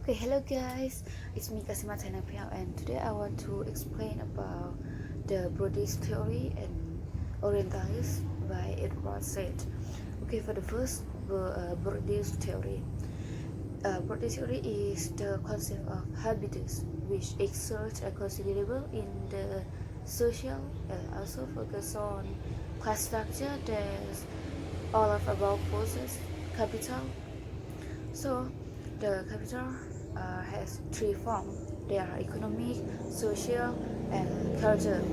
Okay, hello guys, it's me Kasima Tainapiao, and today I want to explain about the Bourdieu theory and Orientalism by Edward Said. Okay, for the first, Bourdieu theory. Bourdieu theory is the concept of habitus, which exerts a considerable in the social, also focus on class structure that all of above possess capital. So the capital has three forms. They are economic, social, and culture.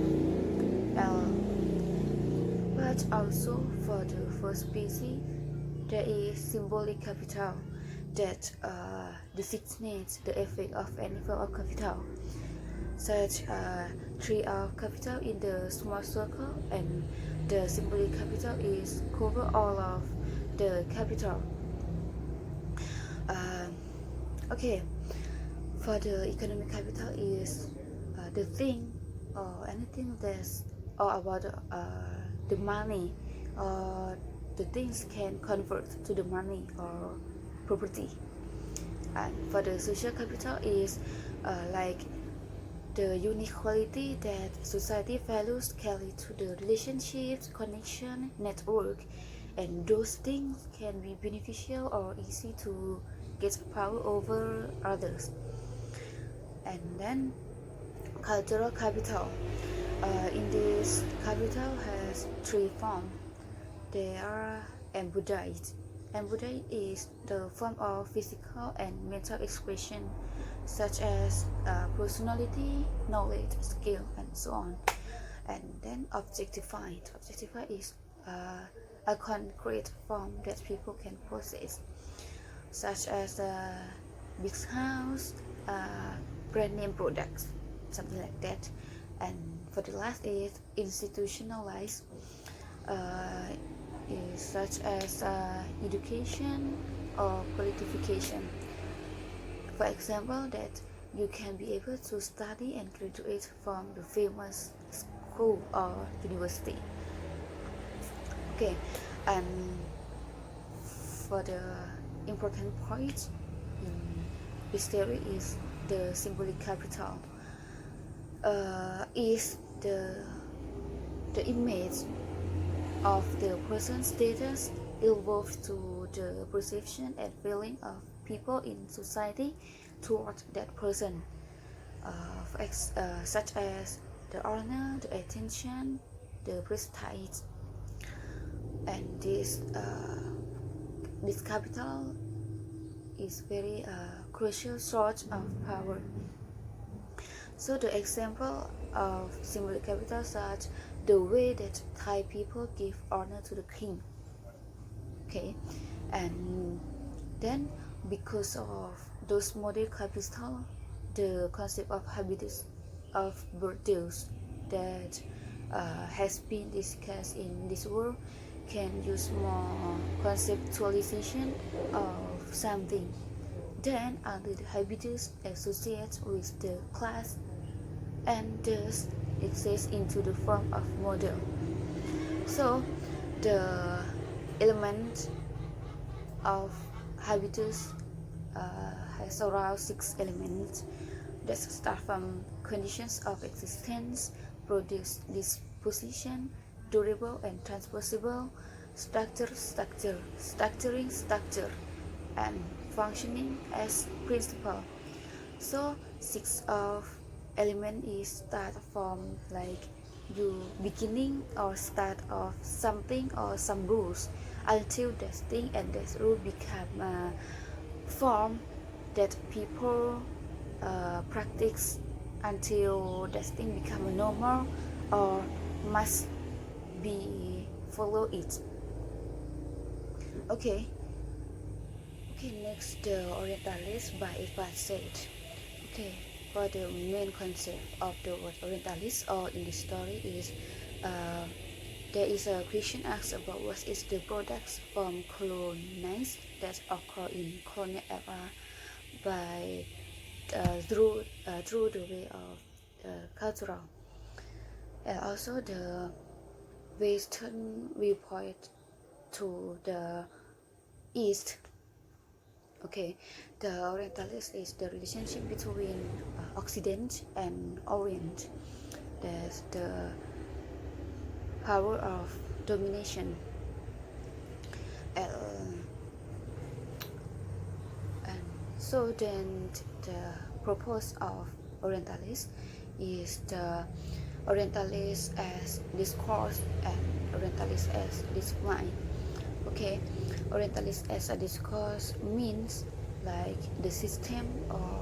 But also for the first species, there is symbolic capital that designates the effect of any form of capital, such tree of capital in the small circle, and the symbolic capital is cover all of the capital. Okay, for the economic capital is the thing or anything that's or about the money or the things can convert to the money or property. And for the social capital is like the unique quality that society values carry to the relationships, connection, network, and those things can be beneficial or easy to get power over others. And then cultural capital. In this capital has three forms. They are embodied. Embodied is the form of physical and mental expression, such as personality, knowledge, skill, and so on. And then objectified. Objectified is a concrete form that people can possess, such as a big house, brand name products, something like that. And for the last is institutionalized, is such as education or qualification. For example, that you can be able to study and graduate from the famous school or university. Okay, and for the important point in this theory is the symbolic capital. Is the image of the person's status evolved to the perception and feeling of people in society toward that person, such as the honor, the attention, the prestige, and this capital is very crucial source of power. So the example of symbolic capital such the way that Thai people give honor to the king. Okay, and then because of those model capital, the concept of habitus of Bourdieu that has been discussed in this world can use more conceptualization of something. Then under the habitus associates with the class and thus exists into the form of model. So the element of habitus has around 6 elements that start from conditions of existence, produce disposition, durable and transposable, structuring structure, and functioning as principle. So 6 of element is start from like you beginning or start of something or some rules until that thing and that rule become a form that people practice until that thing become a normal or must be follow it. Okay, next the Orientalist by Edward Said. Okay, for the main concept of the word Orientalist or in this story is there is a question asked about what is the products from colonized that occur in colonial era by through the way of cultural, and also the Western viewpoint to the East. Okay, the Orientalist is the relationship between Occident and Orient. There's the power of domination, and so then the purpose of Orientalist is the Orientalist as discourse and Orientalist as discipline. Okay, Orientalist as a discourse means like the system or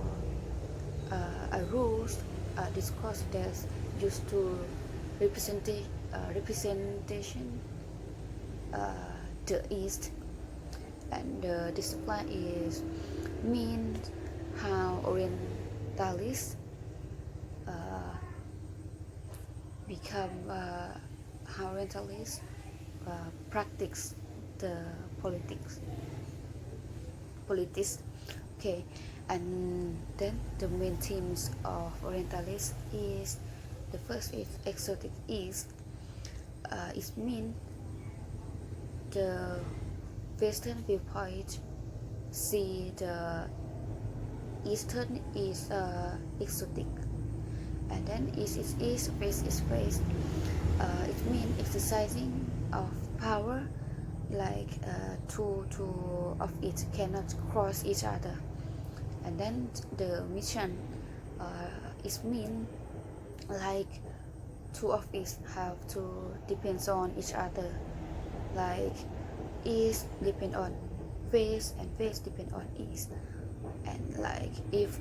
a rules, a discourse that's used to representation the East, and the discipline is means how Orientalists become how Orientalists practice the politics. Okay, and then the main themes of Orientalists is the first is exotic East. It means the Western viewpoint see the Eastern is exotic, and then East is East, West is West. It means exercising of power, like two of it cannot cross each other. And then the mission is mean like two of it have to depends on each other, like East depend on West and West depend on East, and like if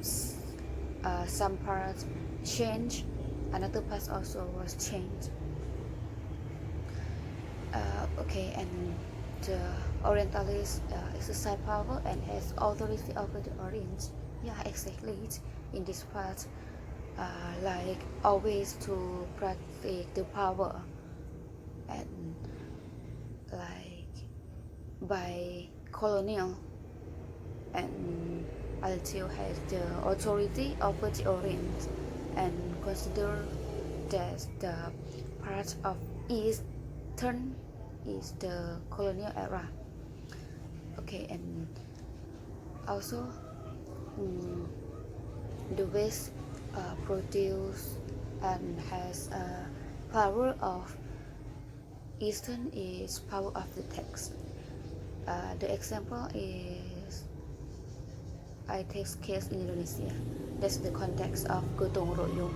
some parts change, another part also was changed. Okay, and the Orientalists exercise power and has authority over the Orient. Yeah, exactly. In this part, like always to practice the power, and like by colonial, and until has the authority over the Orient, and consider that the part of Eastern is the colonial era. Okay, and also the West produce and has power of Eastern is power of the text. The example is I take case in Indonesia. That's the context of gotong royong.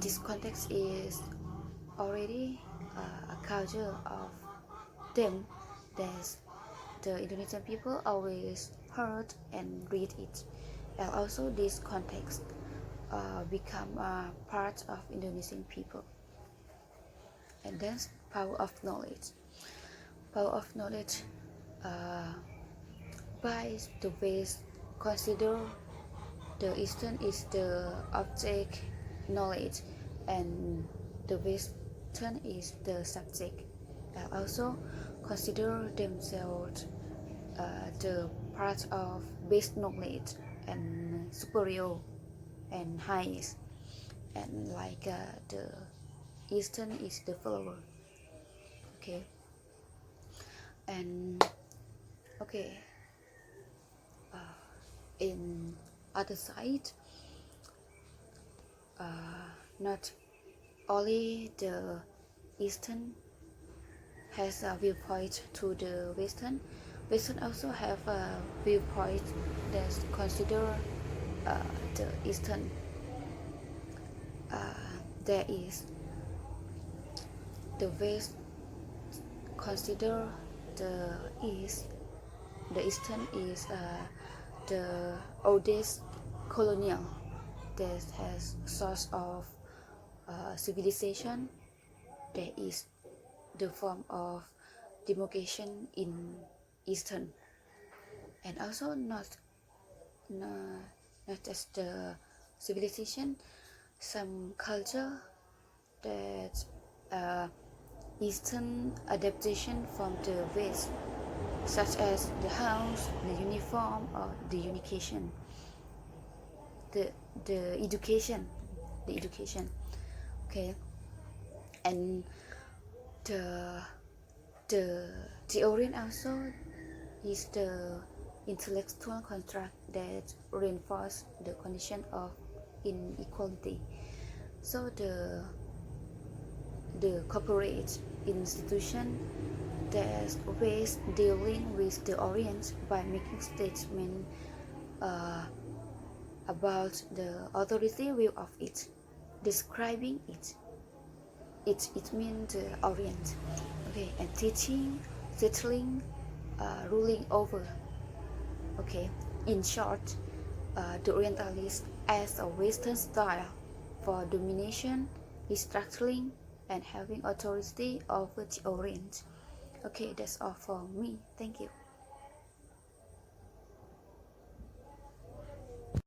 This context is already a culture of them that the Indonesian people always heard and read it, and also this context become a part of Indonesian people. And that's power of knowledge. Power of knowledge by the West consider the Eastern is the object knowledge, and the Western is the subject, and also consider themselves the part of base knowledge and superior and highest, and like the Eastern is the follower. Okay, and okay, in other side, not only the Eastern has a viewpoint to the Western. Western also have a viewpoint that consider the Eastern. There is the West consider the East. The Eastern is the oldest colonial that has source of civilization. There is the form of democration in Eastern, and also not just the civilization, some culture that Eastern adaptation from the West, such as the house, the uniform, or the education, the education. Okay, and the Orient also is the intellectual construct that reinforce the condition of inequality. So the corporate institution that ways dealing with the Orient by making statements uh, about the authority view of it, describing it. It means the Orient, okay, and teaching, settling, ruling over. Okay, in short, the Orientalist as a Western style for domination, structuring, and having authority over the Orient. Okay, that's all for me. Thank you.